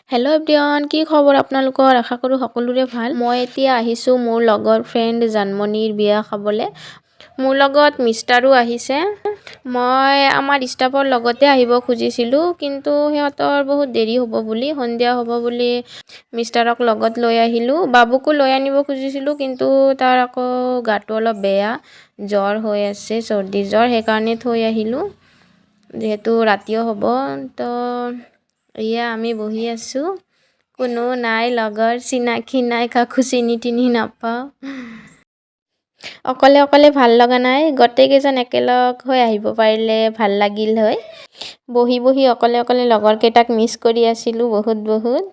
Hello' everyone, কি খবৰ আপোনালোকৰ? আশা কৰোঁ সকলোৰে ভাল। মই এতিয়া আহিছোঁ মোৰ লগৰ ফ্ৰেণ্ড জানমণিৰ বিয়া খাবলৈ। মোৰ লগত মিষ্টাৰো আহিছে। মই আমাৰ ষ্টাফৰ লগতে আহিব খুজিছিলোঁ, কিন্তু সিহঁতৰ বহুত দেৰি হ'ব বুলি, সন্ধিয়া হ'ব বুলি মিষ্টাৰক লগত লৈ আহিলোঁ। বাবুকো লৈ আনিব খুজিছিলোঁ, কিন্তু তাৰ আকৌ গাটো অলপ বেয়া, জ্বৰ হৈ আছে, চৰ্দি জ্বৰ, সেইকাৰণে থৈ আহিলোঁ। যিহেতু ৰাতিও হ'ব, তো এয়া আমি বহি আছোঁ, কোনো নাই, লগৰ চিনাকি নাই, কাকো চিনি তিনি নাপাওঁ। অকলে অকলে ভাল লগা নাই, গোটেইকেইজন একেলগ হৈ আহিব পাৰিলে ভাল লাগিল হয়। বহি বহি অকলে অকলে লগৰকেইটাক মিছ কৰি আছিলোঁ বহুত।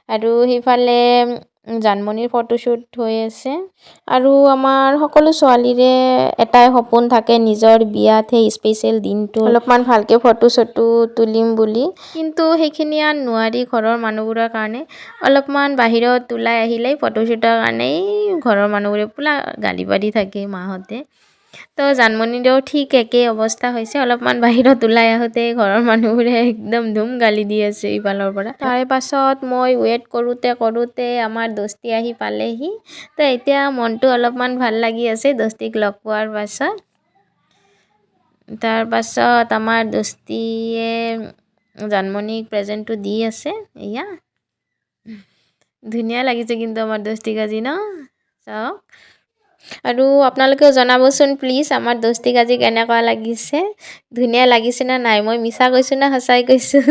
আৰু সেইফালে জানমণিৰ ফটোশ্বুট হৈ আছে। আৰু আমাৰ সকলো ছোৱালীৰে এটাই সপোন থাকে, নিজৰ বিয়াত সেই স্পেচিয়েল দিনটো অলপমান ভালকৈ ফটো চটো তুলিম বুলি, কিন্তু সেইখিনি আৰু নোৱাৰি ঘৰৰ মানুহবোৰৰ কাৰণে। অলপমান বাহিৰত ওলাই আহিলেই ফটোশ্বুটৰ কাৰণেই ঘৰৰ মানুহবোৰে পুৰা গালি পাৰি থাকে মাহঁতে। তো জানমণিৰেও ঠিক একেই অৱস্থা হৈছে, অলপমান বাহিৰত ওলাই আহোঁতে ঘৰৰ মানুহবোৰে একদম ধুম গালি দি আছে ইফালৰ পৰা। তাৰে পাছত মই ৱেইট কৰোঁতে আমাৰ দোস্তি আহি পালেহি। তো এতিয়া মনটো অলপমান ভাল লাগি আছে দোস্তিক লগ পোৱাৰ পাছত। তাৰ পাছত আমাৰ দোস্তিয়ে জানমণিক প্ৰেজেণ্টটো দি আছে। এয়া ধুনীয়া লাগিছে কিন্তু আমাৰ দোস্তিক আজি ন, চাওক। আৰু আপোনালোকেও জনাবচোন প্লিজ, আমাৰ দোস্তিক আজি কেনেকুৱা লাগিছে, ধুনীয়া লাগিছে নে নাই, মই মিছা কৈছোঁ না সঁচাই কৈছোঁ।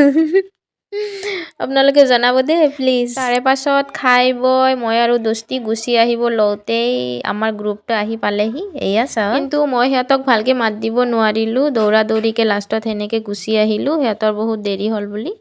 আপোনালোকে জনাব দেই প্লিজ। তাৰে পাছত খাই বৈ মই আৰু দোস্তি গুচি আহিব লওঁতেই আমাৰ গ্ৰুপটো আহি পালেহি। এয়া চাওক, কিন্তু মই সিহঁতক ভালকৈ মাত দিব নোৱাৰিলোঁ, দৌৰা দৌৰিকৈ লাষ্টত সেনেকৈ গুচি আহিলোঁ, সিহঁতৰ বহুত দেৰি হ'ল বুলি।